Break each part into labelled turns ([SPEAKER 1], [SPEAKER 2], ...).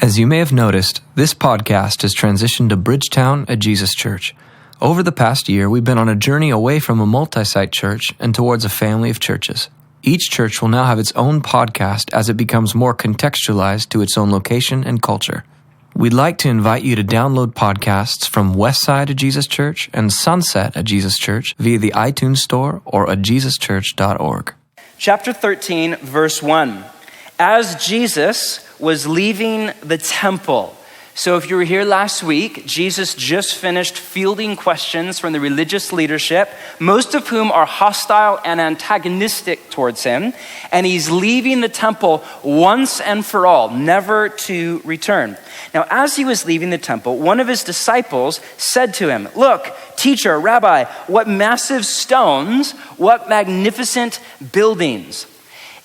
[SPEAKER 1] As you may have noticed, this podcast has transitioned to Bridgetown, a Jesus church. Over the past year, we've been on a journey away from a multi-site church and towards a family of churches. Each church will now have its own podcast as it becomes more contextualized to its own location and culture. We'd like to invite you to download podcasts from Westside, a Jesus Church, and Sunset, a Jesus Church, via the iTunes Store or ajesuschurch.org.
[SPEAKER 2] Chapter 13, verse 1. As Jesus was leaving the temple. So if you were here last week, Jesus just finished fielding questions from the religious leadership, most of whom are hostile and antagonistic towards him. And he's leaving the temple once and for all, never to return. Now, as he was leaving the temple, one of his disciples said to him, "Look, teacher, rabbi, what massive stones, what magnificent buildings."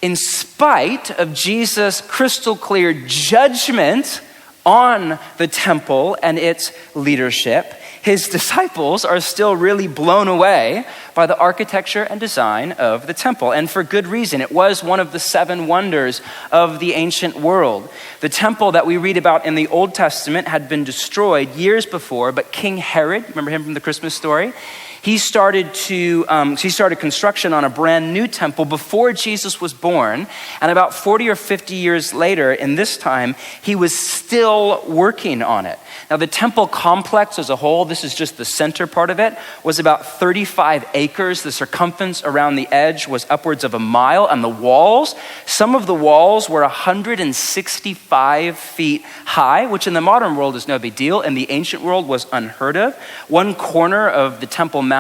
[SPEAKER 2] In spite of Jesus' crystal clear judgment on the temple and its leadership, his disciples are still really blown away by the architecture and design of the temple. And for good reason. It was one of the 7 wonders of the ancient world. The temple that we read about in the Old Testament had been destroyed years before, but King Herod, remember him from the Christmas story? He started construction on a brand new temple before Jesus was born. And about 40 or 50 years later, in this time, he was still working on it. Now, the temple complex as a whole, this is just the center part of it, was about 35 acres. The circumference around the edge was upwards of a mile. And the walls, some of the walls were 165 feet high, which in the modern world is no big deal. In the ancient world was unheard of. One corner of the Temple Mount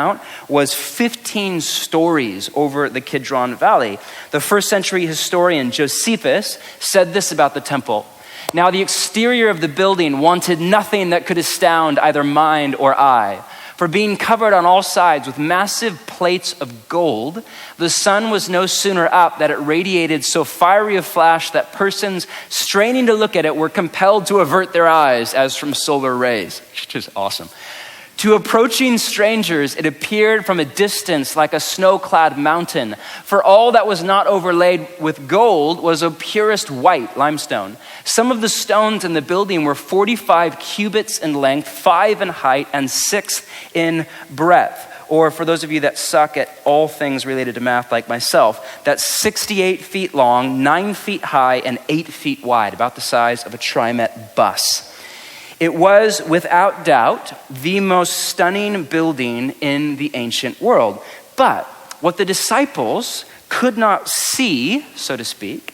[SPEAKER 2] was 15 stories over the Kidron Valley. The first century historian Josephus said this about the temple. "Now the exterior of the building wanted nothing that could astound either mind or eye. For being covered on all sides with massive plates of gold, the sun was no sooner up that it radiated so fiery a flash that persons straining to look at it were compelled to avert their eyes as from solar rays." Which is awesome. "To approaching strangers, it appeared from a distance like a snow-clad mountain, for all that was not overlaid with gold was of purest white limestone. Some of the stones in the building were 45 cubits in length, 5 in height, and 6 in breadth." Or for those of you that suck at all things related to math like myself, that's 68 feet long, 9 feet high, and 8 feet wide, about the size of a TriMet bus. It was, without doubt, the most stunning building in the ancient world. But what the disciples could not see, so to speak,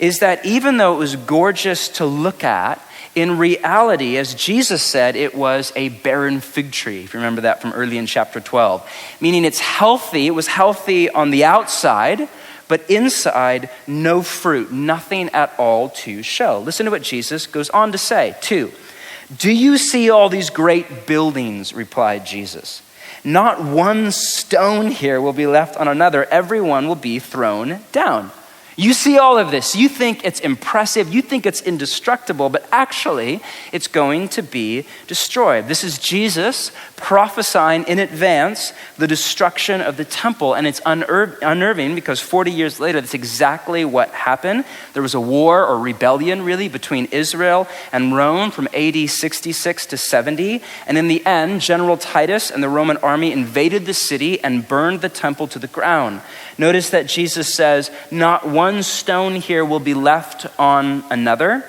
[SPEAKER 2] is that even though it was gorgeous to look at, in reality, as Jesus said, it was a barren fig tree. If you remember that from early in chapter 12. Meaning it was healthy on the outside, but inside, no fruit, nothing at all to show. Listen to what Jesus goes on to say, too. "Do you see all these great buildings?" replied Jesus. "Not one stone here will be left on another. Everyone will be thrown down." You see all of this. You think it's impressive. You think it's indestructible, but actually it's going to be destroyed. This is Jesus prophesying in advance the destruction of the temple, and it's unnerving because 40 years later, that's exactly what happened. There was a war or rebellion, really, between Israel and Rome from AD 66 to 70, and in the end, General Titus and the Roman army invaded the city and burned the temple to the ground. Notice that Jesus says, "Not one stone here will be left on another."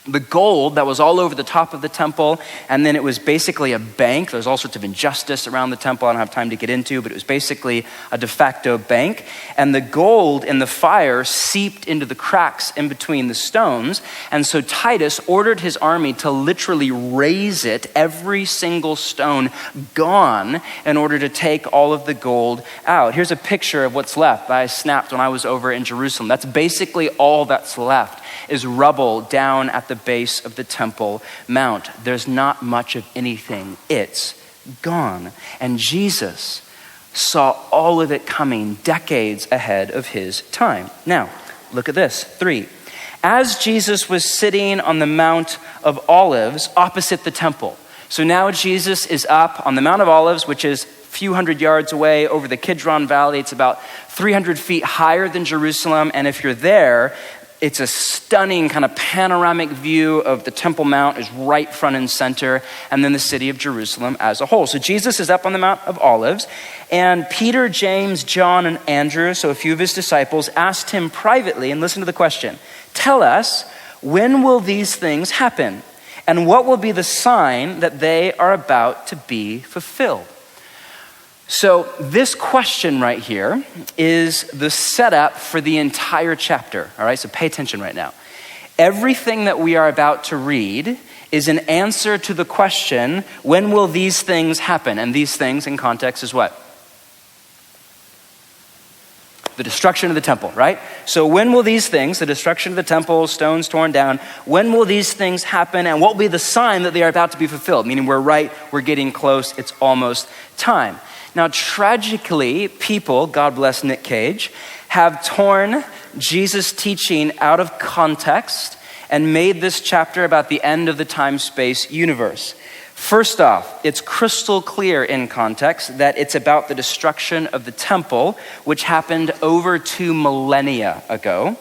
[SPEAKER 2] The gold that was all over the top of the temple, and then it was basically a bank. There's all sorts of injustice around the temple I don't have time to get into, but it was basically a de facto bank. And the gold in the fire seeped into the cracks in between the stones. And so Titus ordered his army to literally raise it, every single stone gone, in order to take all of the gold out. Here's a picture of what's left that I snapped when I was over in Jerusalem. That's basically all that's left, is rubble down at the base of the Temple Mount. There's not much of anything. It's gone. And Jesus saw all of it coming decades ahead of his time. Now, look at this. 3. As Jesus was sitting on the Mount of Olives opposite the temple. So now Jesus is up on the Mount of Olives, which is a few hundred yards away over the Kidron Valley. It's about 300 feet higher than Jerusalem. And if you're there, It's a stunning kind of panoramic view of the Temple Mount is right front and center, and then the city of Jerusalem as a whole. So Jesus is up on the Mount of Olives, and Peter, James, John, and Andrew, so a few of his disciples, asked him privately, and listen to the question, "Tell us, when will these things happen? And what will be the sign that they are about to be fulfilled?" So this question right here is the setup for the entire chapter, all right? So pay attention right now. Everything that we are about to read is an answer to the question, when will these things happen? And these things in context is what? The destruction of the temple, right? So when will these things, the destruction of the temple, stones torn down, when will these things happen, and what will be the sign that they are about to be fulfilled? Meaning we're getting close, it's almost time. Now, tragically, people, God bless Nick Cage, have torn Jesus' teaching out of context and made this chapter about the end of the time-space universe. First off, it's crystal clear in context that it's about the destruction of the temple, which happened over 2 millennia ago.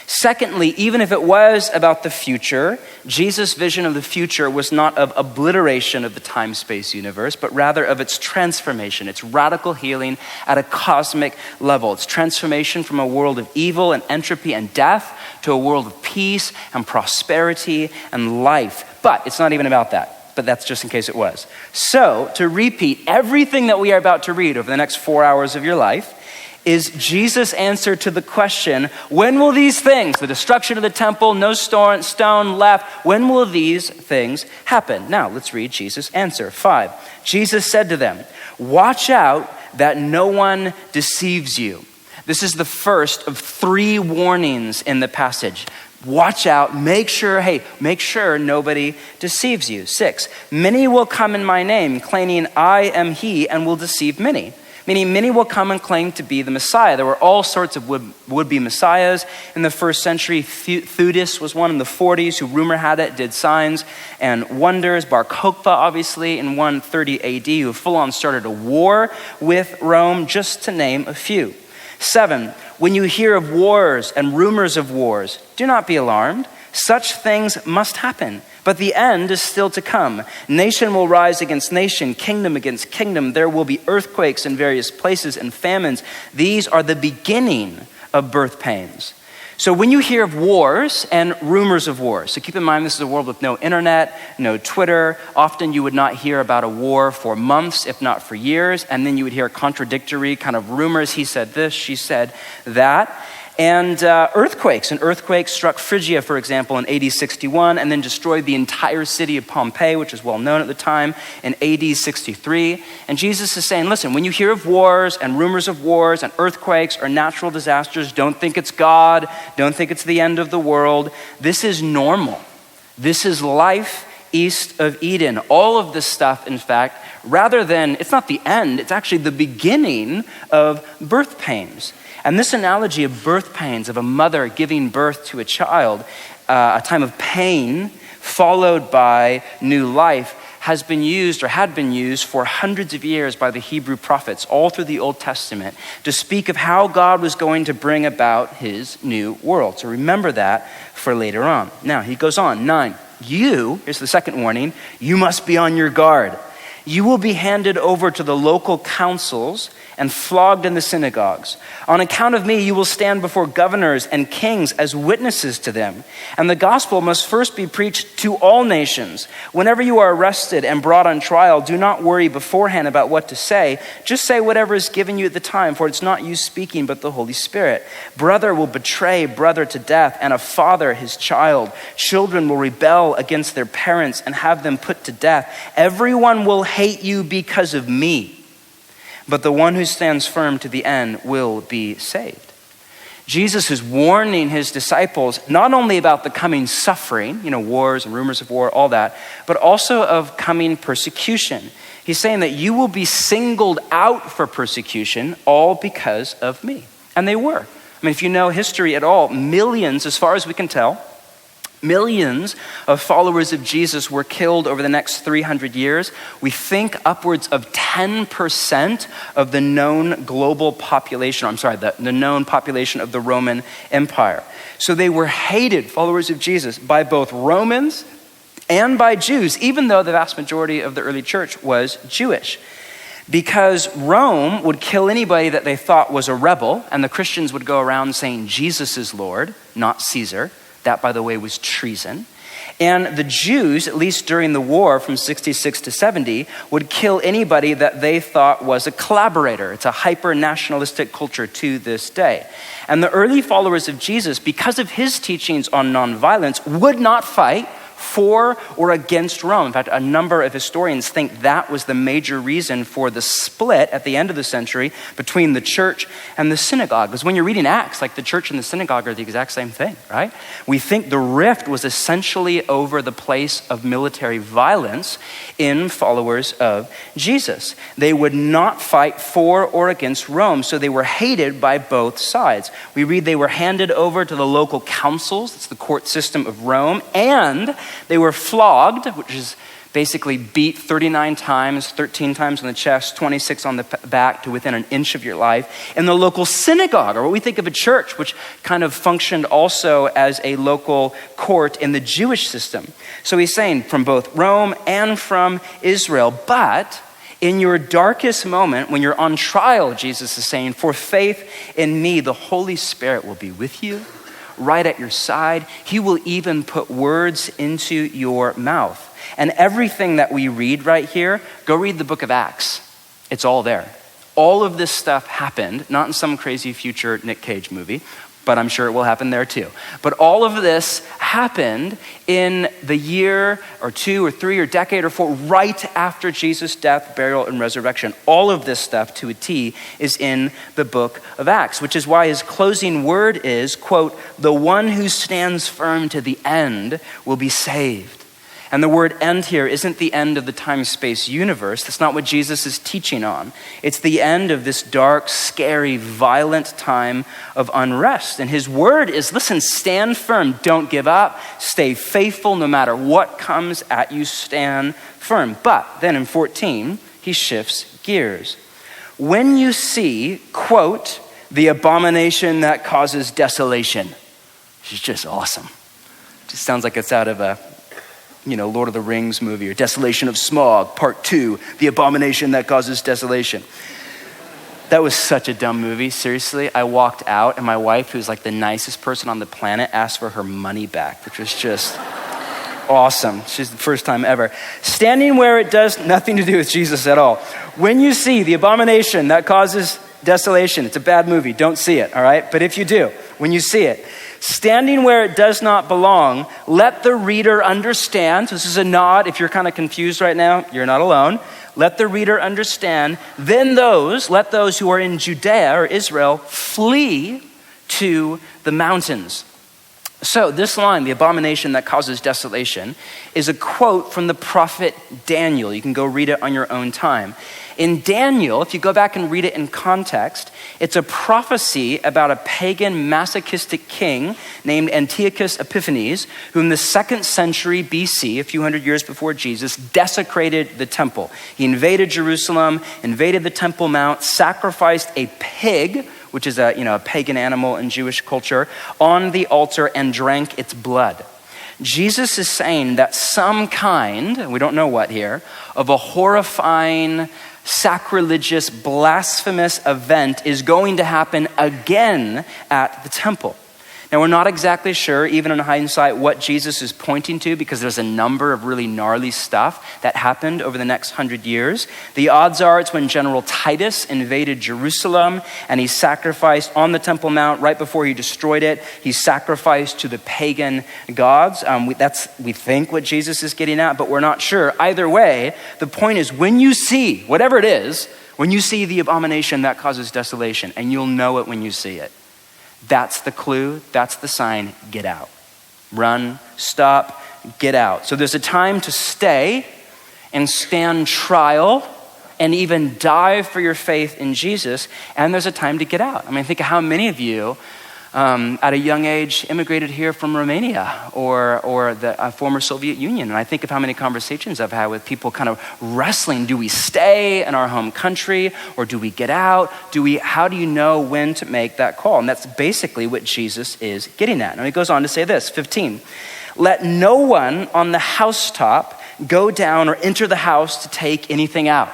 [SPEAKER 2] Secondly, even if it was about the future, Jesus' vision of the future was not of obliteration of the time-space universe, but rather of its transformation, its radical healing at a cosmic level. It's transformation from a world of evil and entropy and death to a world of peace and prosperity and life. But it's not even about that. But that's just in case it was. So, to repeat, everything that we are about to read over the next 4 hours of your life is Jesus' answer to the question, when will these things, the destruction of the temple, no stone left, when will these things happen? Now, let's read Jesus' answer. 5, Jesus said to them, "Watch out that no one deceives you." This is the first of 3 warnings in the passage. Watch out, make sure nobody deceives you. 6, many will come in my name, claiming I am he, and will deceive many. Meaning many will come and claim to be the Messiah. There were all sorts of would-be Messiahs in the first century. Theudas was one in the 40s who, rumor had it, did signs and wonders. Bar Kokhba, obviously, in 130 AD, who full-on started a war with Rome, just to name a few. 7, when you hear of wars and rumors of wars, do not be alarmed. Such things must happen, but the end is still to come. Nation will rise against nation, kingdom against kingdom. There will be earthquakes in various places and famines. These are the beginning of birth pains. So when you hear of wars and rumors of wars, so keep in mind this is a world with no internet, no Twitter. Often you would not hear about a war for months, if not for years, and then you would hear contradictory kind of rumors. He said this, she said that. And earthquakes. An earthquake struck Phrygia, for example, in AD 61 and then destroyed the entire city of Pompeii, which was well known at the time, in AD 63. And Jesus is saying, listen, when you hear of wars and rumors of wars and earthquakes or natural disasters, don't think it's God. Don't think it's the end of the world. This is normal. This is life east of Eden. All of this stuff, in fact, rather than, it's not the end, it's actually the beginning of birth pains. And this analogy of birth pains, of a mother giving birth to a child, a time of pain followed by new life, has been used or had been used for hundreds of years by the Hebrew prophets all through the Old Testament to speak of how God was going to bring about his new world. So remember that for later on. Now he goes on, 9, here's the second warning, you must be on your guard. You will be handed over to the local councils and flogged in the synagogues. On account of me, you will stand before governors and kings as witnesses to them. And the gospel must first be preached to all nations. Whenever you are arrested and brought on trial, do not worry beforehand about what to say. Just say whatever is given you at the time, for it's not you speaking, but the Holy Spirit. Brother will betray brother to death, and a father his child. Children will rebel against their parents and have them put to death. Everyone will hate you because of me. But the one who stands firm to the end will be saved. Jesus is warning his disciples not only about the coming suffering, wars and rumors of war, all that, but also of coming persecution. He's saying that you will be singled out for persecution all because of me. And they were. If you know history at all, millions, as far as we can tell, millions of followers of Jesus were killed over the next 300 years. We think upwards of 10% of the known global population, the known population of the Roman Empire. So they were hated, followers of Jesus, by both Romans and by Jews, even though the vast majority of the early church was Jewish. Because Rome would kill anybody that they thought was a rebel, and the Christians would go around saying Jesus is Lord, not Caesar. That, by the way, was treason. And the Jews, at least during the war from 66 to 70, would kill anybody that they thought was a collaborator. It's a hyper-nationalistic culture to this day. And the early followers of Jesus, because of his teachings on nonviolence, would not fight for or against Rome. In fact, a number of historians think that was the major reason for the split at the end of the century between the church and the synagogue. Because when you're reading Acts, like the church and the synagogue are the exact same thing, right? We think the rift was essentially over the place of military violence in followers of Jesus. They would not fight for or against Rome, so they were hated by both sides. We read they were handed over to the local councils, it's the court system of Rome, and they were flogged, which is basically beat 39 times, 13 times on the chest, 26 on the back to within an inch of your life in the local synagogue, or what we think of a church, which kind of functioned also as a local court in the Jewish system. So he's saying from both Rome and from Israel, but in your darkest moment, when you're on trial, Jesus is saying, for faith in me, the Holy Spirit will be with you, right at your side. He will even put words into your mouth. And everything that we read right here, go read the book of Acts. It's all there. All of this stuff happened, not in some crazy future Nick Cage movie, but I'm sure it will happen there too. But all of this happened in the year or two or three or decade or four right after Jesus' death, burial, and resurrection. All of this stuff to a T is in the book of Acts, which is why his closing word is, quote, the one who stands firm to the end will be saved. And the word end here isn't the end of the time-space universe. That's not what Jesus is teaching on. It's the end of this dark, scary, violent time of unrest. And his word is, listen, stand firm. Don't give up. Stay faithful no matter what comes at you. Stand firm. But then in 14, he shifts gears. When you see, quote, the abomination that causes desolation. Which is just awesome. It just sounds like it's out of a Lord of the Rings movie, or Desolation of Smog, Part 2, The Abomination That Causes Desolation. That was such a dumb movie, seriously. I walked out and my wife, who's like the nicest person on the planet, asked for her money back, which was just awesome. She's the first time ever. Standing where it does nothing to do with Jesus at all. When you see the abomination that causes desolation, it's a bad movie, don't see it, all right? But if you do, when you see it, standing where it does not belong, let the reader understand. So this is a nod. If you're kind of confused right now, you're not alone. Let the reader understand. Then let those who are in Judea or Israel flee to the mountains. So this line, the abomination that causes desolation, is a quote from the prophet Daniel. You can go read it on your own time. In Daniel, if you go back and read it in context, it's a prophecy about a pagan masochistic king named Antiochus Epiphanes, who in the 2nd century BC, a few hundred years before Jesus, desecrated the temple. He invaded Jerusalem, invaded the Temple Mount, sacrificed a pig, which is a pagan animal in Jewish culture, on the altar and drank its blood. Jesus is saying that some kind, we don't know what here, of a horrifying, sacrilegious, blasphemous event is going to happen again at the temple. Now, we're not exactly sure, even in hindsight, what Jesus is pointing to, because there's a number of really gnarly stuff that happened over the next 100 years. The odds are it's when General Titus invaded Jerusalem and he sacrificed on the Temple Mount right before he destroyed it. He sacrificed to the pagan gods. That's, we think, what Jesus is getting at, but we're not sure. Either way, the point is, when you see, whatever it is, when you see the abomination that causes desolation, and you'll know it when you see it, that's the clue, that's the sign, get out. Run, stop, get out. So there's a time to stay and stand trial and even die for your faith in Jesus, and there's a time to get out. I mean, think of how many of you at a young age immigrated here from Romania or the former Soviet Union. And I think of how many conversations I've had with people kind of wrestling. Do we stay in our home country or do we get out? How do you know when to make that call? And that's basically what Jesus is getting at. And he goes on to say this, 15, let no one on the housetop go down or enter the house to take anything out.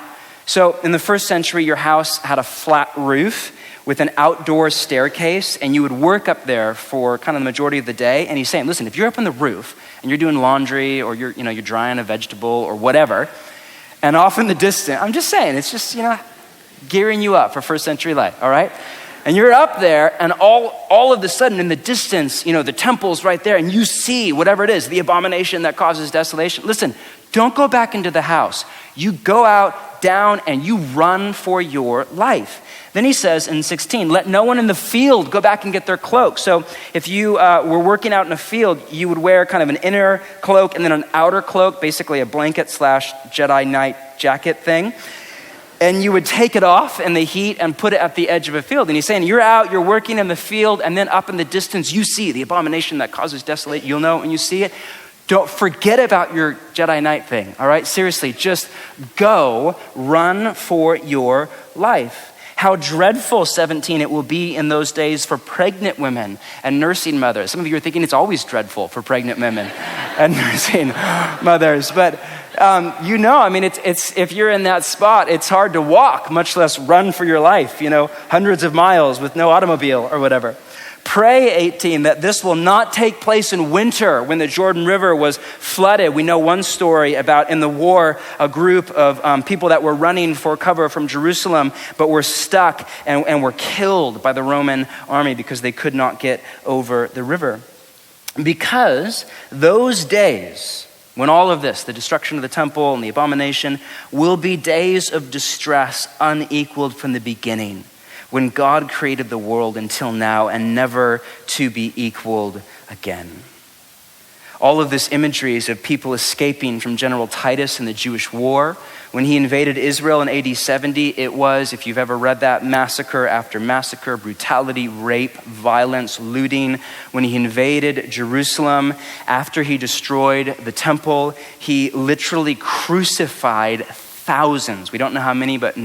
[SPEAKER 2] So in the first century, your house had a flat roof with an outdoor staircase, and you would work up there for kind of the majority of the day. And he's saying, listen, if you're up on the roof and you're doing laundry or you're drying a vegetable or whatever, and off in the distance, I'm just saying, it's just, gearing you up for first century life, all right? And you're up there, and all of a sudden in the distance, the temple's right there, and you see whatever it is, the abomination that causes desolation. Listen, don't go back into the house. You go out, down, and you run for your life. Then he says in 16, let no one in the field go back and get their cloak. So if you were working out in a field, you would wear kind of an inner cloak and then an outer cloak, basically a blanket / Jedi Knight jacket thing. And you would take it off in the heat and put it at the edge of a field. And he's saying, you're out, you're working in the field, and then up in the distance, you see the abomination that causes desolation. You'll know when you see it. Don't forget about your Jedi Knight thing, all right? Seriously, just go run for your life. How dreadful, 17, it will be in those days for pregnant women and nursing mothers. Some of you are thinking it's always dreadful for pregnant women and nursing mothers. But it's if you're in that spot, it's hard to walk, much less run for your life, hundreds of miles with no automobile or whatever. Pray, 18, that this will not take place in winter when the Jordan River was flooded. We know one story about in the war, a group of people that were running for cover from Jerusalem, but were stuck and were killed by the Roman army because they could not get over the river. Because those days, when all of this, the destruction of the temple and the abomination, will be days of distress unequaled from the beginning, when God created the world until now and never to be equaled again. All of this imagery is of people escaping from General Titus in the Jewish war. When he invaded Israel in AD 70, it was, if you've ever read that, massacre after massacre, brutality, rape, violence, looting. When he invaded Jerusalem, after he destroyed the temple, he literally crucified thousands. We don't know how many, but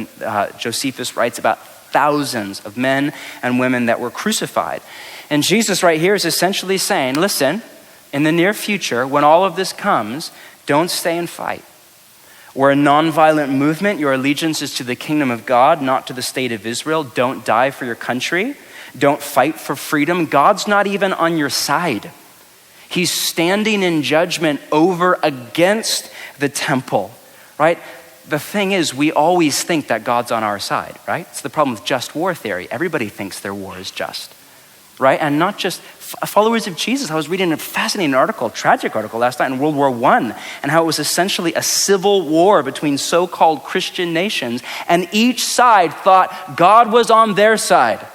[SPEAKER 2] Josephus writes about thousands of men and women that were crucified. And Jesus right here is essentially saying, listen, in the near future, when all of this comes, don't stay and fight. We're a nonviolent movement. Your allegiance is to the kingdom of God, not to the state of Israel. Don't die for your country. Don't fight for freedom. God's not even on your side. He's standing in judgment over against the temple, right? The thing is, we always think that God's on our side, right? It's the problem with just war theory. Everybody thinks their war is just, right? And not just followers of Jesus. I was reading a fascinating article, tragic article last night in World War I, and how it was essentially a civil war between so-called Christian nations, and each side thought God was on their side,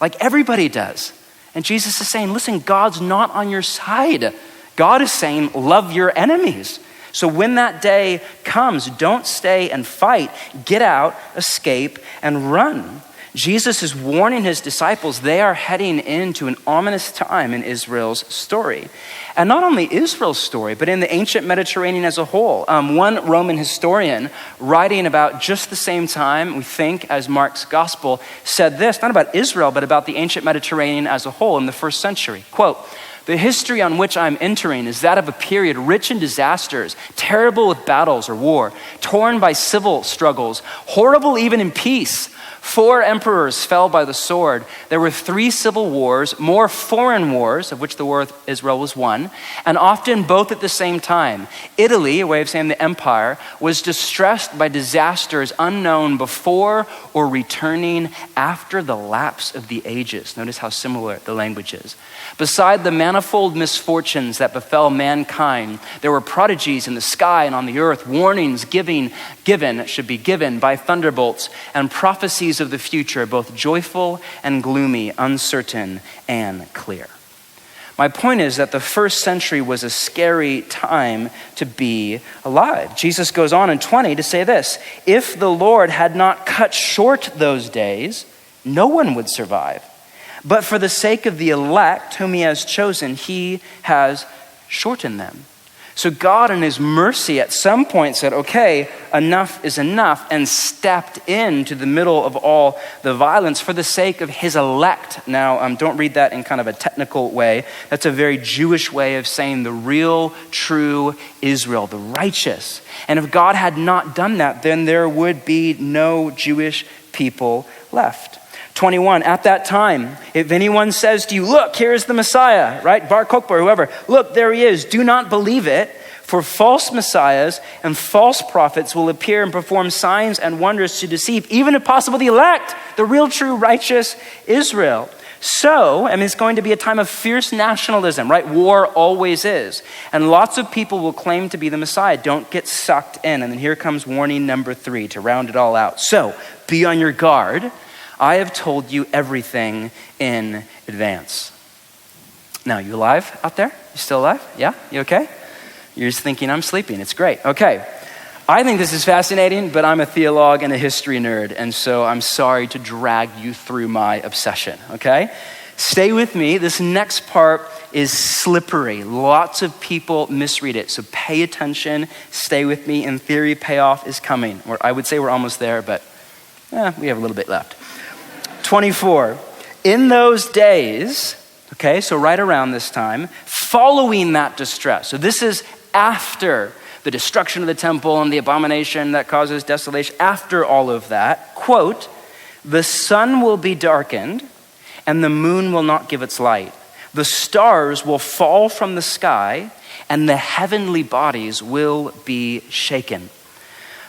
[SPEAKER 2] like everybody does. And Jesus is saying, listen, God's not on your side. God is saying, love your enemies. So when that day comes, don't stay and fight. Get out, escape, and run. Jesus is warning his disciples they are heading into an ominous time in Israel's story. And not only Israel's story, but in the ancient Mediterranean as a whole. One Roman historian writing about just the same time, we think, as Mark's gospel, said this, not about Israel, but about the ancient Mediterranean as a whole in the first century. Quote, the history on which I'm entering is that of a period rich in disasters, terrible with battles or war, torn by civil struggles, horrible even in peace. 4 emperors fell by the sword. There were 3 civil wars, more foreign wars, of which the war of Israel was one, and often both at the same time. Italy, a way of saying the empire, was distressed by disasters unknown before or returning after the lapse of the ages. Notice how similar the language is. Beside the manifold misfortunes that befell mankind, there were prodigies in the sky and on the earth, warnings given by thunderbolts, and prophecies of the future, both joyful and gloomy, uncertain and clear. My point is that the first century was a scary time to be alive. Jesus goes on in 20 to say this, if the Lord had not cut short those days, no one would survive. But for the sake of the elect whom he has chosen, he has shortened them. So God in his mercy at some point said, okay, enough is enough, and stepped into the middle of all the violence for the sake of his elect. Now, don't read that in kind of a technical way. That's a very Jewish way of saying the real, true Israel, the righteous. And if God had not done that, then there would be no Jewish people left. 21, at that time, if anyone says to you, look, here's the Messiah, right? Bar Kokhba, whoever, look, there he is. Do not believe it, for false messiahs and false prophets will appear and perform signs and wonders to deceive, even if possible, the elect, the real, true, righteous Israel. So, it's going to be a time of fierce nationalism, right? War always is. And lots of people will claim to be the Messiah. Don't get sucked in. And then here comes warning number 3 to round it all out. So, be on your guard. I have told you everything in advance. Now, you alive out there? You still alive? Yeah? You okay? You're just thinking, I'm sleeping. It's great. Okay. I think this is fascinating, but I'm a theologue and a history nerd, and so I'm sorry to drag you through my obsession, okay? Stay with me. This next part is slippery. Lots of people misread it, so pay attention. Stay with me. In theory, payoff is coming. Or I would say we're almost there, but we have a little bit left. 24, in those days, okay, so right around this time, following that distress. So this is after the destruction of the temple and the abomination that causes desolation. After all of that, quote, the sun will be darkened and the moon will not give its light. The stars will fall from the sky and the heavenly bodies will be shaken.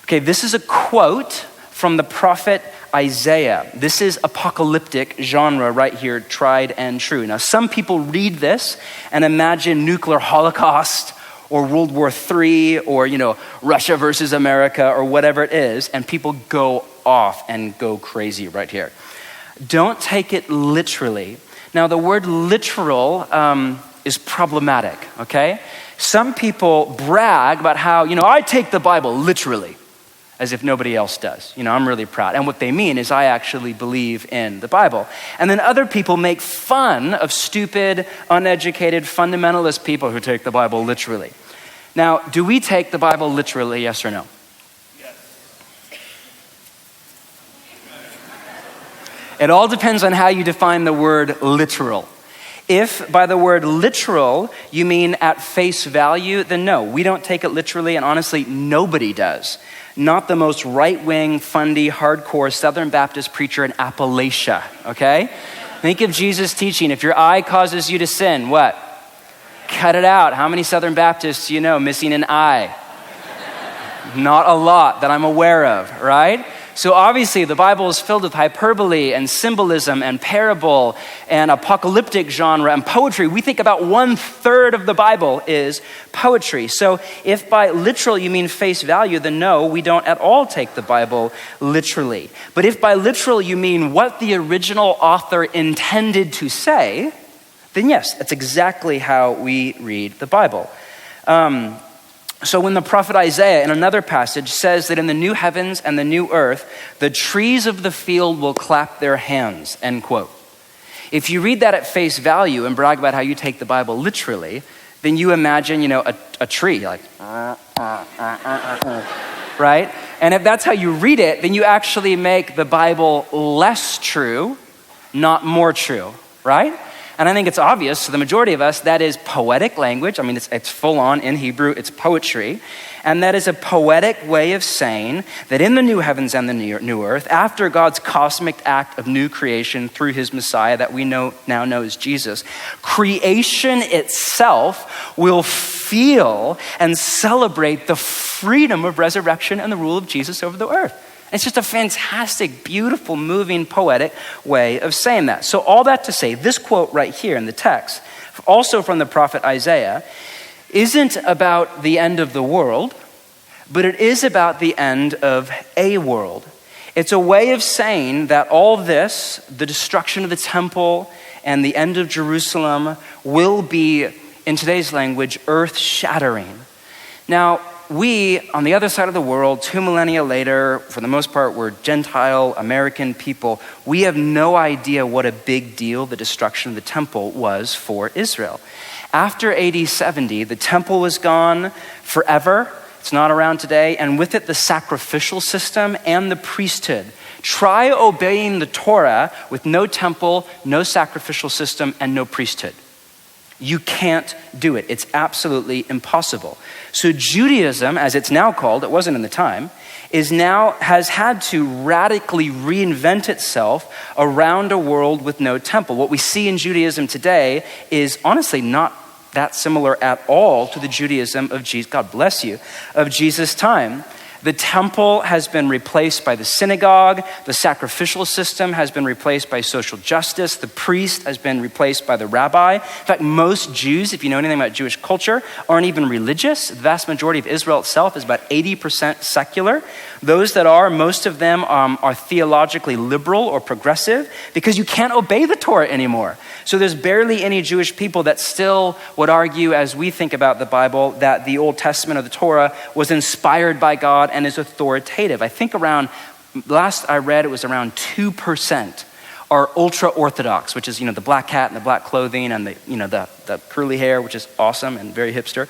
[SPEAKER 2] Okay, this is a quote from the prophet Isaiah. This is apocalyptic genre right here, tried and true. Now, some people read this and imagine nuclear holocaust or World War III or, Russia versus America or whatever it is, and people go off and go crazy right here. Don't take it literally. Now, the word literal is problematic, okay? Some people brag about how, I take the Bible literally, as if nobody else does. I'm really proud. And what they mean is I actually believe in the Bible. And then other people make fun of stupid, uneducated, fundamentalist people who take the Bible literally. Now, do we take the Bible literally, yes or no? Yes. It all depends on how you define the word literal. If by the word literal you mean at face value, then no, we don't take it literally, and honestly, nobody does. Not the most right-wing, fundy, hardcore Southern Baptist preacher in Appalachia, okay? Think of Jesus' teaching. If your eye causes you to sin, what? Cut it out. How many Southern Baptists do you know missing an eye? Not a lot that I'm aware of, right? So obviously the Bible is filled with hyperbole and symbolism and parable and apocalyptic genre and poetry. We think about 1/3 of the Bible is poetry. So if by literal you mean face value, then no, we don't at all take the Bible literally. But if by literal you mean what the original author intended to say, then yes, that's exactly how we read the Bible. So when the prophet Isaiah in another passage says that in the new heavens and the new earth, the trees of the field will clap their hands, end quote. If you read that at face value and brag about how you take the Bible literally, then you imagine, a tree like, right? And if that's how you read it, then you actually make the Bible less true, not more true, right? And I think it's obvious to the majority of us that is poetic language. It's full on in Hebrew, it's poetry. And that is a poetic way of saying that in the new heavens and the new earth, after God's cosmic act of new creation through his Messiah that we now know as Jesus, creation itself will feel and celebrate the freedom of resurrection and the rule of Jesus over the earth. It's just a fantastic, beautiful, moving, poetic way of saying that. So all that to say, this quote right here in the text, also from the prophet Isaiah, isn't about the end of the world, but it is about the end of a world. It's a way of saying that all this, the destruction of the temple and the end of Jerusalem, will be, in today's language, earth-shattering. Now, we, on the other side of the world, 2 millennia later, for the most part, we're Gentile American people. We have no idea what a big deal the destruction of the temple was for Israel. After AD 70, the temple was gone forever. It's not around today. And with it, the sacrificial system and the priesthood. Try obeying the Torah with no temple, no sacrificial system, and no priesthood. You can't do it. It's absolutely impossible. So Judaism, as it's now called, it wasn't in the time, has had to radically reinvent itself around a world with no temple. What we see in Judaism today is honestly not that similar at all to the Judaism of Jesus, God bless you, of Jesus' time. The temple has been replaced by the synagogue. The sacrificial system has been replaced by social justice. The priest has been replaced by the rabbi. In fact, most Jews, if you know anything about Jewish culture, aren't even religious. The vast majority of Israel itself is about 80% secular. Those that are, most of them are theologically liberal or progressive because you can't obey the Torah anymore. So there's barely any Jewish people that still would argue, as we think about the Bible, that the Old Testament or the Torah was inspired by God and is authoritative. I think last I read, it was around 2% are ultra-Orthodox, which is, the black hat and the black clothing and the curly hair, which is awesome and very hipster.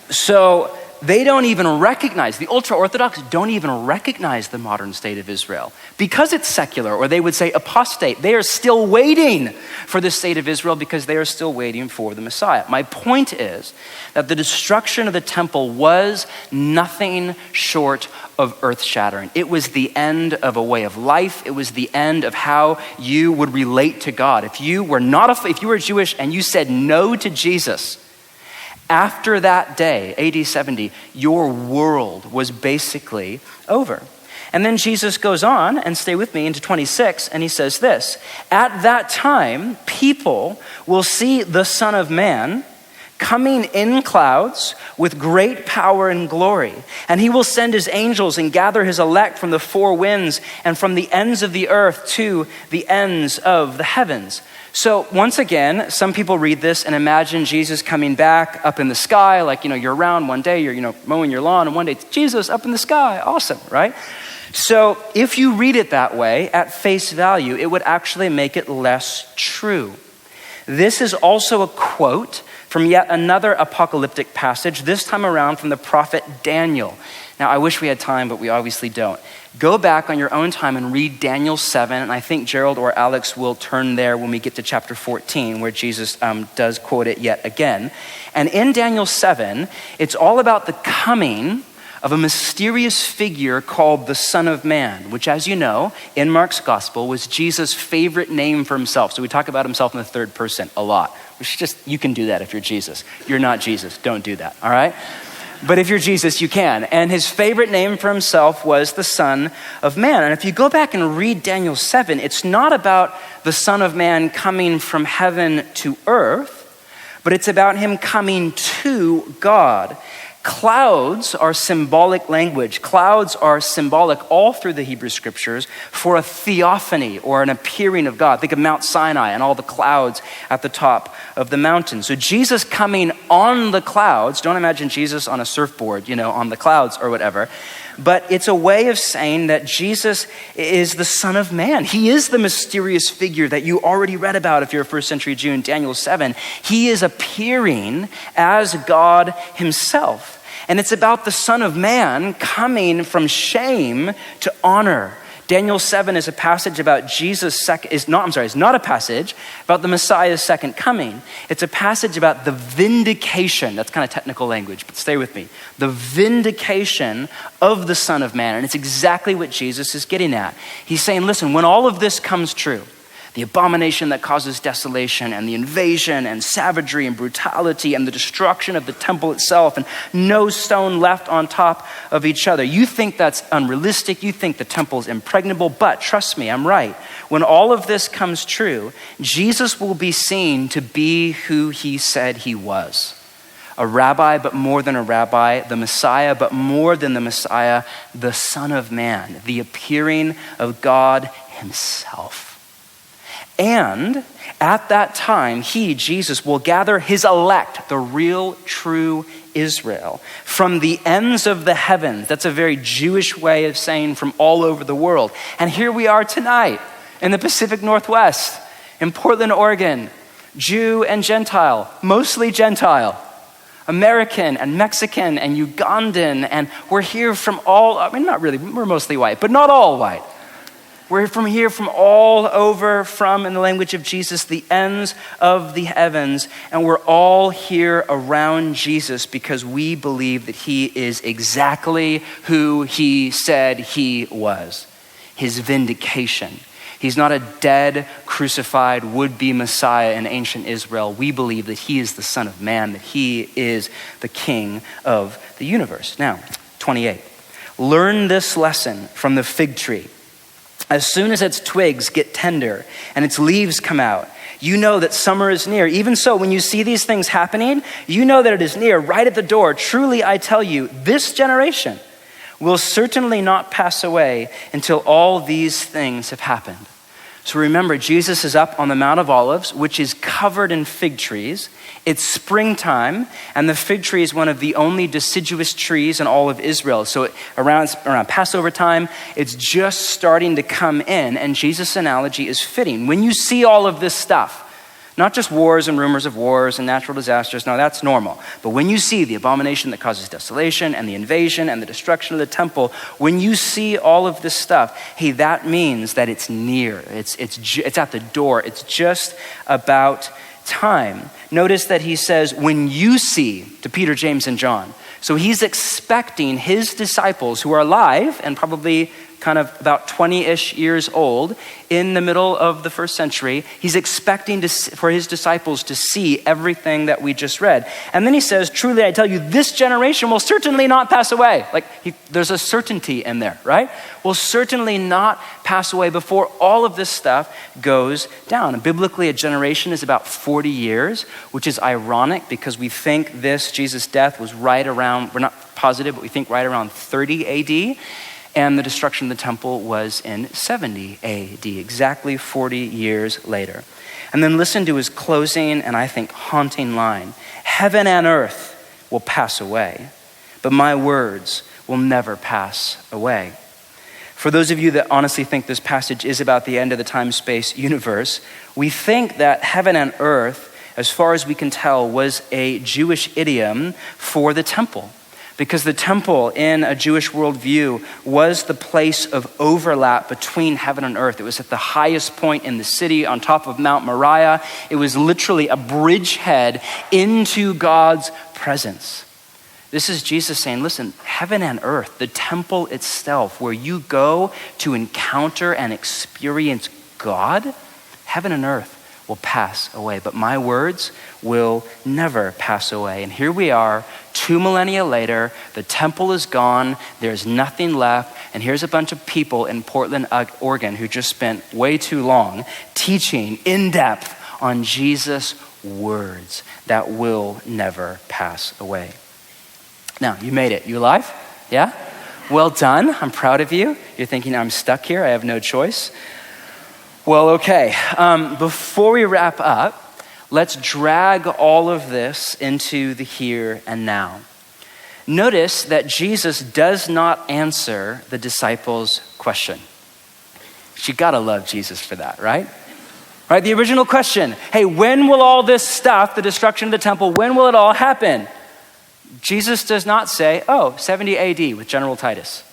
[SPEAKER 2] So they don't even recognize, the ultra-Orthodox don't even recognize the modern state of Israel because it's secular, or they would say apostate. They are still waiting for the state of Israel because they are still waiting for the Messiah. My point is that the destruction of the temple was nothing short of earth-shattering. It was the end of a way of life. It was the end of how you would relate to God. If you were Jewish and you said no to Jesus, after that day, AD 70, your world was basically over. And then Jesus goes on, and stay with me, into 26, and he says this: at that time, people will see the Son of Man coming in clouds with great power and glory. And he will send his angels and gather his elect from the four winds and from the ends of the earth to the ends of the heavens. So once again, some people read this and imagine Jesus coming back up in the sky, like, you're around one day, you're, mowing your lawn, and one day it's Jesus up in the sky. Awesome, right? So if you read it that way, at face value, it would actually make it less true. This is also a quote from yet another apocalyptic passage, this time around from the prophet Daniel. Now, I wish we had time, but we obviously don't. Go back on your own time and read Daniel 7, and I think Gerald or Alex will turn there when we get to chapter 14, where Jesus does quote it yet again. And in Daniel 7, it's all about the coming of a mysterious figure called the Son of Man, which, as you know, in Mark's gospel was Jesus' favorite name for himself. So we talk about himself in the third person a lot, which just, you can do that if you're Jesus. You're not Jesus, don't do that, all right? But if you're Jesus, you can. And his favorite name for himself was the Son of Man. And if you go back and read Daniel 7, it's not about the Son of Man coming from heaven to earth, but it's about him coming to God. Clouds are symbolic language. Clouds are symbolic all through the Hebrew scriptures for a theophany or an appearing of God. Think of Mount Sinai and all the clouds at the top of the mountain. So Jesus coming on the clouds, don't imagine Jesus on a surfboard, on the clouds or whatever, but it's a way of saying that Jesus is the Son of Man. He is the mysterious figure that you already read about if you're a first century Jew in Daniel 7. He is appearing as God himself. And it's about the Son of Man coming from shame to honor. Daniel 7 is a passage about is not a passage about the Messiah's second coming. It's a passage about the vindication. That's kind of technical language, but stay with me. The vindication of the Son of Man. And it's exactly what Jesus is getting at. He's saying, listen, when all of this comes true, the abomination that causes desolation and the invasion and savagery and brutality and the destruction of the temple itself and no stone left on top of each other. You think that's unrealistic. You think the temple is impregnable, but trust me, I'm right. When all of this comes true, Jesus will be seen to be who he said he was. A rabbi, but more than a rabbi, the Messiah, but more than the Messiah, the Son of Man, the appearing of God himself. And at that time, he, Jesus, will gather his elect, the real, true Israel, from the ends of the heavens. That's a very Jewish way of saying from all over the world. And here we are tonight in the Pacific Northwest, in Portland, Oregon, Jew and Gentile, mostly Gentile, American and Mexican and Ugandan, and we're here from all, I mean, not really, we're mostly white, but not all white. We're from here from all over, from, in the language of Jesus, the ends of the heavens, and we're all here around Jesus because we believe that he is exactly who he said he was, his vindication. He's not a dead, crucified, would-be Messiah in ancient Israel. We believe that he is the Son of Man, that he is the King of the universe. Now, 28. Learn this lesson from the fig tree. As soon as its twigs get tender and its leaves come out, you know that summer is near. Even so, when you see these things happening, you know that it is near, right at the door. Truly, I tell you, this generation will certainly not pass away until all these things have happened. So remember, Jesus is up on the Mount of Olives, which is covered in fig trees. It's springtime, and the fig tree is one of the only deciduous trees in all of Israel. So around Passover time, it's just starting to come in, and Jesus' analogy is fitting. When you see all of this stuff, not just wars and rumors of wars and natural disasters, no, that's normal. But when you see the abomination that causes desolation and the invasion and the destruction of the temple, when you see all of this stuff, hey, that means that it's near. It's at the door. It's just about time. Notice that he says, when you see, to Peter, James, and John. So he's expecting his disciples who are alive and probably kind of about 20-ish years old in the middle of the first century. He's expecting for his disciples to see everything that we just read. And then he says, truly I tell you, this generation will certainly not pass away. There's a certainty in there, right? Will certainly not pass away before all of this stuff goes down. And biblically, a generation is about 40 years, which is ironic because we think Jesus' death was right around, we're not positive, but we think right around 30 AD. And the destruction of the temple was in 70 AD, exactly 40 years later. And then listen to his closing and I think haunting line. Heaven and earth will pass away, but my words will never pass away. For those of you that honestly think this passage is about the end of the time-space universe, we think that heaven and earth, as far as we can tell, was a Jewish idiom for the temple. Because the temple in a Jewish worldview was the place of overlap between heaven and earth. It was at the highest point in the city on top of Mount Moriah. It was literally a bridgehead into God's presence. This is Jesus saying, listen, heaven and earth, the temple itself, where you go to encounter and experience God, heaven and earth will pass away, but my words will never pass away. And here we are, 2 millennia later, the temple is gone, there's nothing left, and here's a bunch of people in Portland, Oregon who just spent way too long teaching in depth on Jesus' words that will never pass away. Now, you made it. You alive? Yeah? Well done. I'm proud of you. You're thinking, I'm stuck here. I have no choice. Well, okay. Before we wrap up, let's drag all of this into the here and now. Notice that Jesus does not answer the disciples' question. You gotta love Jesus for that, right? Right, the original question, hey, when will all this stuff, the destruction of the temple, when will it all happen? Jesus does not say, 70 AD with General Titus.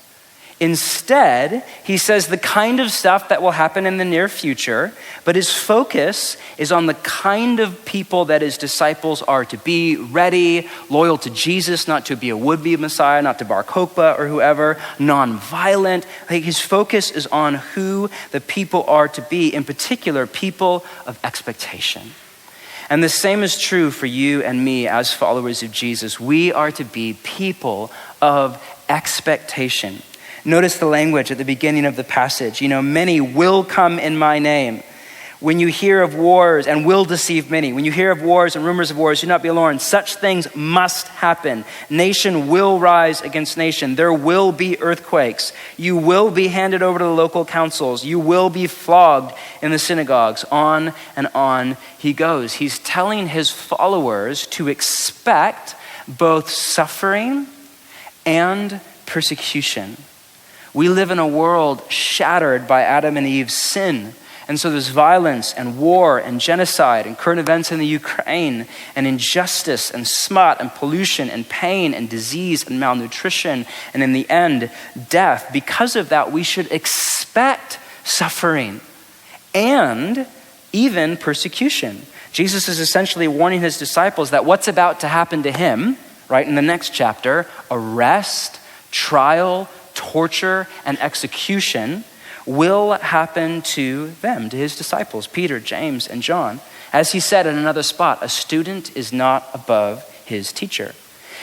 [SPEAKER 2] Instead, he says the kind of stuff that will happen in the near future, but his focus is on the kind of people that his disciples are to be, ready, loyal to Jesus, not to be a would-be Messiah, not to Bar Kokhba or whoever, non-violent. His focus is on who the people are to be, in particular, people of expectation. And the same is true for you and me as followers of Jesus. We are to be people of expectation. Notice the language at the beginning of the passage. Many will come in my name. When you hear of wars, and will deceive many, when you hear of wars and rumors of wars, do not be alarmed. Such things must happen. Nation will rise against nation. There will be earthquakes. You will be handed over to the local councils. You will be flogged in the synagogues. On and on he goes. He's telling his followers to expect both suffering and persecution. We live in a world shattered by Adam and Eve's sin. And so there's violence and war and genocide and current events in the Ukraine and injustice and smut and pollution and pain and disease and malnutrition and in the end, death. Because of that, we should expect suffering and even persecution. Jesus is essentially warning his disciples that what's about to happen to him, right in the next chapter, arrest, trial, torture, and execution, will happen to them, to his disciples, Peter, James, and John. As he said in another spot, a student is not above his teacher.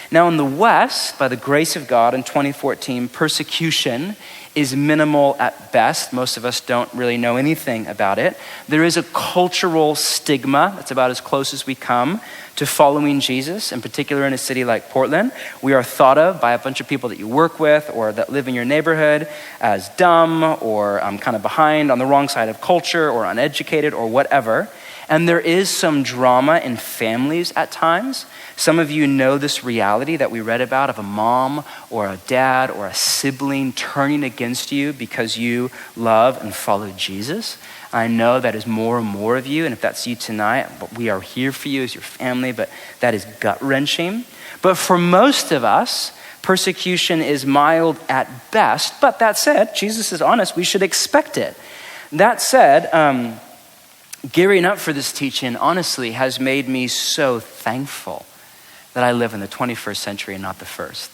[SPEAKER 2] Now in the West, by the grace of God in 2014, persecution is minimal at best. Most of us don't really know anything about it. There is a cultural stigma. That's about as close as we come to following Jesus, in particular in a city like Portland. We are thought of by a bunch of people that you work with or that live in your neighborhood as dumb or kind of behind on the wrong side of culture or uneducated or whatever. And there is some drama in families at times. Some of you know this reality that we read about of a mom or a dad or a sibling turning against you because you love and follow Jesus. I know that is more and more of you, and if that's you tonight, we are here for you as your family, but that is gut-wrenching. But for most of us, persecution is mild at best. But that said, Jesus is honest, we should expect it. That said, gearing up for this teaching, honestly, has made me so thankful that I live in the 21st century and not the first.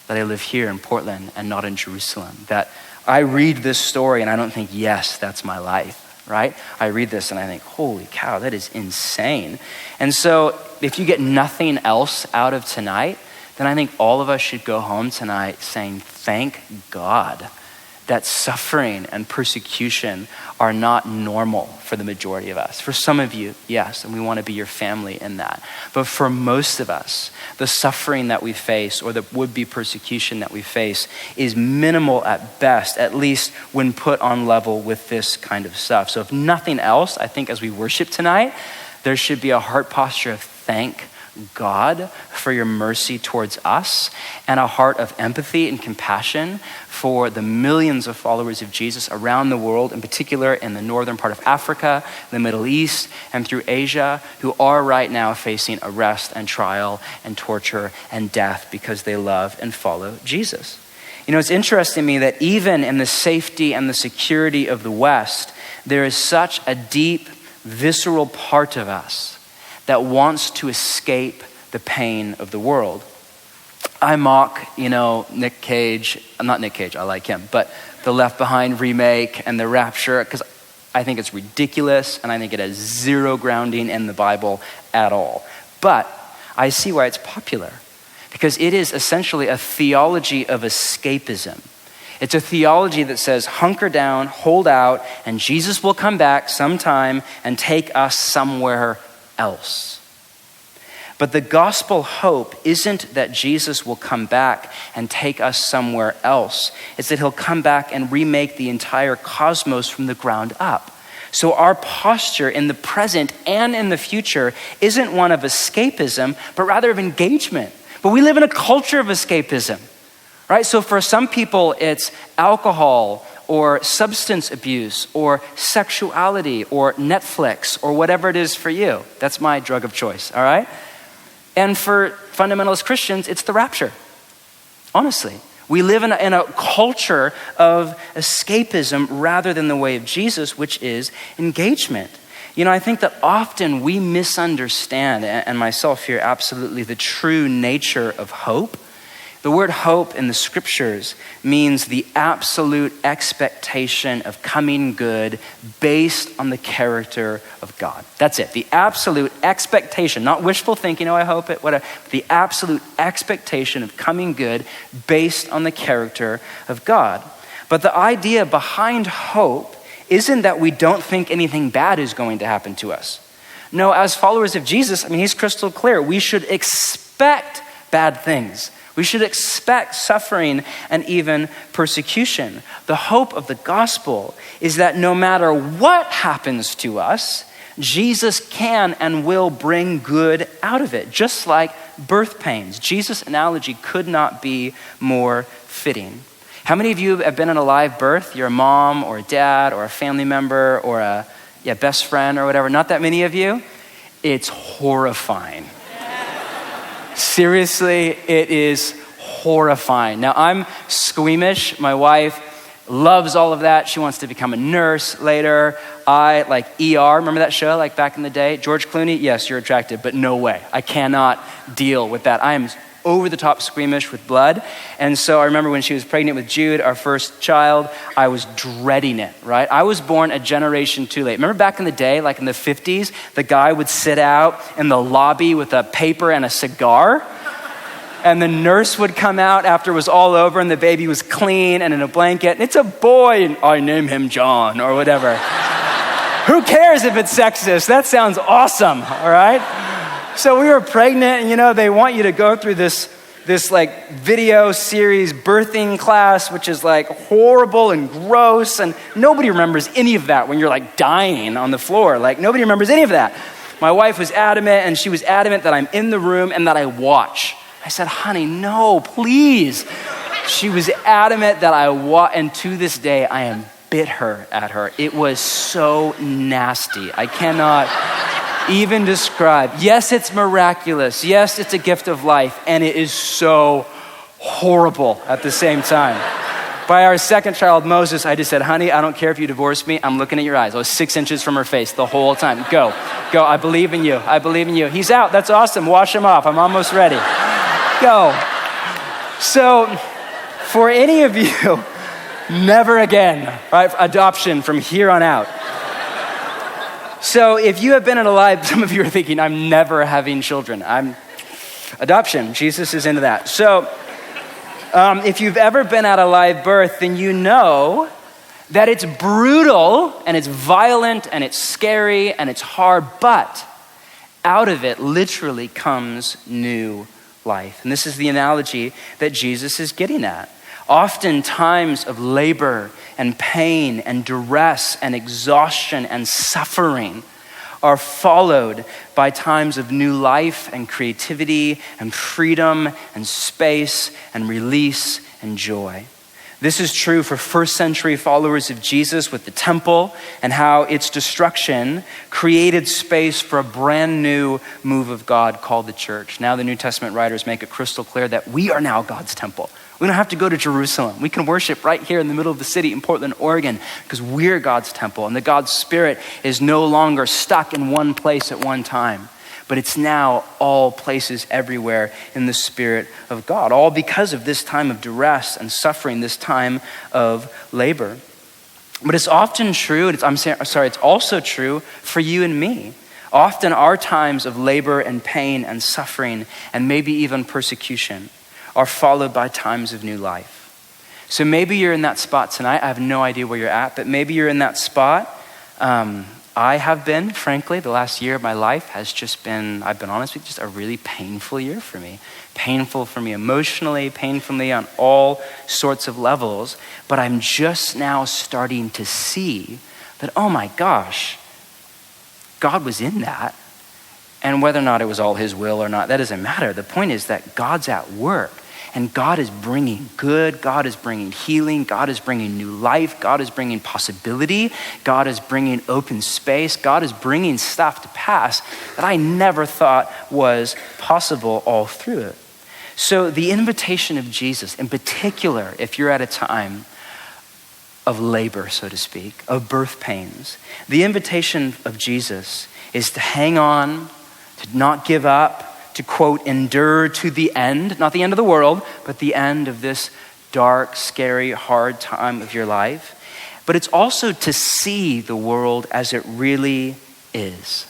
[SPEAKER 2] That I live here in Portland and not in Jerusalem. That I read this story and I don't think, yes, that's my life, right? I read this and I think, holy cow, that is insane. And so if you get nothing else out of tonight, then I think all of us should go home tonight saying, thank God that suffering and persecution are not normal for the majority of us. For some of you, yes, and we want to be your family in that. But for most of us, the suffering that we face or the would-be persecution that we face is minimal at best, at least when put on level with this kind of stuff. So if nothing else, I think as we worship tonight, there should be a heart posture of thank God for your mercy towards us and a heart of empathy and compassion for the millions of followers of Jesus around the world, in particular in the northern part of Africa, the Middle East, and through Asia, who are right now facing arrest and trial and torture and death because they love and follow Jesus. You know, it's interesting to me that even in the safety and the security of the West, there is such a deep, visceral part of us that wants to escape the pain of the world. I mock, Nick Cage, not Nick Cage, I like him, but the Left Behind remake and the Rapture, because I think it's ridiculous and I think it has zero grounding in the Bible at all. But I see why it's popular, because it is essentially a theology of escapism. It's a theology that says, hunker down, hold out, and Jesus will come back sometime and take us somewhere else. But the gospel hope isn't that Jesus will come back and take us somewhere else. It's that he'll come back and remake the entire cosmos from the ground up. So our posture in the present and in the future isn't one of escapism, but rather of engagement. But we live in a culture of escapism, right? So for some people, it's alcohol or substance abuse or sexuality or Netflix or whatever it is for you. That's my drug of choice, all right? And for fundamentalist Christians, it's the rapture. Honestly, we live in a culture of escapism rather than the way of Jesus, which is engagement. I think that often we misunderstand, and myself here absolutely, the true nature of hope. The word hope in the scriptures means the absolute expectation of coming good based on the character of God. That's it. The absolute expectation, not wishful thinking, I hope it, whatever. The absolute expectation of coming good based on the character of God. But the idea behind hope isn't that we don't think anything bad is going to happen to us. No, as followers of Jesus, he's crystal clear. We should expect bad things. We should expect suffering and even persecution. The hope of the gospel is that no matter what happens to us, Jesus can and will bring good out of it, just like birth pains. Jesus' analogy could not be more fitting. How many of you have been in a live birth? You're a mom or a dad or a family member or a best friend or whatever. Not that many of you. It's horrifying. Seriously, it is horrifying. Now, I'm squeamish. My wife loves all of that. She wants to become a nurse later. I like ER. Remember that show like back in the day? George Clooney? Yes, you're attractive, but no way. I cannot deal with that. I am over the top squeamish with blood. And so I remember when she was pregnant with Jude, our first child, I was dreading it, right? I was born a generation too late. Remember back in the day, like in the 50s, the guy would sit out in the lobby with a paper and a cigar, and the nurse would come out after it was all over and the baby was clean and in a blanket. And it's a boy, and I name him John or whatever. Who cares if it's sexist? That sounds awesome, all right? So we were pregnant, and they want you to go through this like video series birthing class, which is like horrible and gross, and nobody remembers any of that when you're like dying on the floor. Like nobody remembers any of that. My wife was adamant, and she was adamant that I'm in the room and that I watch. I said, honey, no, please. She was adamant that I watch, and to this day, I am bitter at her. It was so nasty. I cannot even describe. Yes, it's miraculous. Yes, it's a gift of life, and it is so horrible at the same time. By our second child, Moses, I just said, honey, I don't care if you divorce me. I'm looking at your eyes. I was 6 inches from her face the whole time. Go. I believe in you. I believe in you. He's out. That's awesome. Wash him off. I'm almost ready. Go. So for any of you, never again, right? Adoption from here on out. So if you have been in a life, some of you are thinking, I'm never having children. Adoption, Jesus is into that. So if you've ever been at a live birth, then you know that it's brutal and it's violent and it's scary and it's hard, but out of it literally comes new life. And this is the analogy that Jesus is getting at. Often times of labor and pain and duress and exhaustion and suffering are followed by times of new life and creativity and freedom and space and release and joy. This is true for first century followers of Jesus with the temple and how its destruction created space for a brand new move of God called the church. Now the New Testament writers make it crystal clear that we are now God's temple. We don't have to go to Jerusalem. We can worship right here in the middle of the city in Portland, Oregon, because we're God's temple, and the God's Spirit is no longer stuck in one place at one time, but it's now all places everywhere in the Spirit of God, all because of this time of duress and suffering, this time of labor. But it's often true, it's also true for you and me. Often our times of labor and pain and suffering and maybe even persecution are followed by times of new life. So maybe you're in that spot tonight. I have no idea where you're at, but maybe you're in that spot. I have been, frankly, the last year of my life has just been, I've been honest with you, just a really painful year for me. Painful for me emotionally, painfully on all sorts of levels. But I'm just now starting to see that, oh my gosh, God was in that. And whether or not it was all his will or not, that doesn't matter. The point is that God's at work. And God is bringing good, God is bringing healing, God is bringing new life, God is bringing possibility, God is bringing open space, God is bringing stuff to pass that I never thought was possible all through it. So the invitation of Jesus, in particular, if you're at a time of labor, so to speak, of birth pains, the invitation of Jesus is to hang on, to not give up, to quote, endure to the end, not the end of the world, but the end of this dark, scary, hard time of your life. But it's also to see the world as it really is.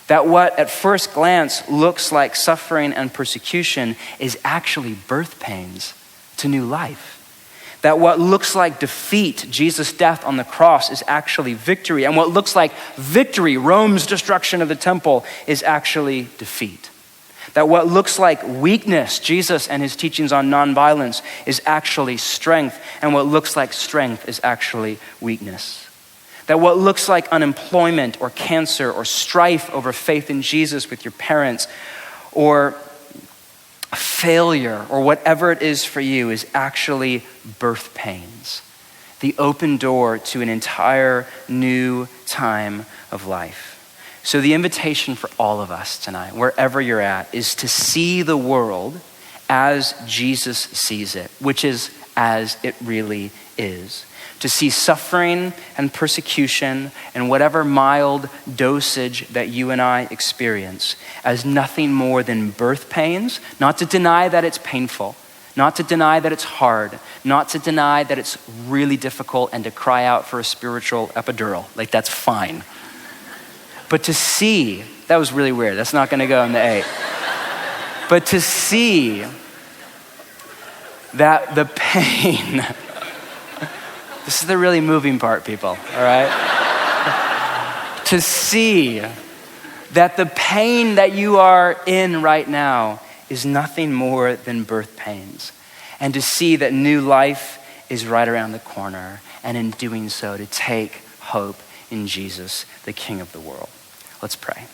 [SPEAKER 2] That what at first glance looks like suffering and persecution is actually birth pains to new life. That what looks like defeat, Jesus' death on the cross, is actually victory. And what looks like victory, Rome's destruction of the temple, is actually defeat. That what looks like weakness, Jesus and his teachings on nonviolence, is actually strength. And what looks like strength is actually weakness. That what looks like unemployment or cancer or strife over faith in Jesus with your parents, or failure, or whatever it is for you, is actually birth pains. The open door to an entire new time of life. So the invitation for all of us tonight, wherever you're at, is to see the world as Jesus sees it, which is as it really is. To see suffering and persecution and whatever mild dosage that you and I experience as nothing more than birth pains, not to deny that it's painful, not to deny that it's hard, not to deny that it's really difficult and to cry out for a spiritual epidural. Like, that's fine. But to see, that was really weird. That's not going to go in the 8. But to see that the pain, this is the really moving part, people, all right? To see that the pain that you are in right now is nothing more than birth pains. And to see that new life is right around the corner. And in doing so, to take hope in Jesus, the King of the world. Let's pray.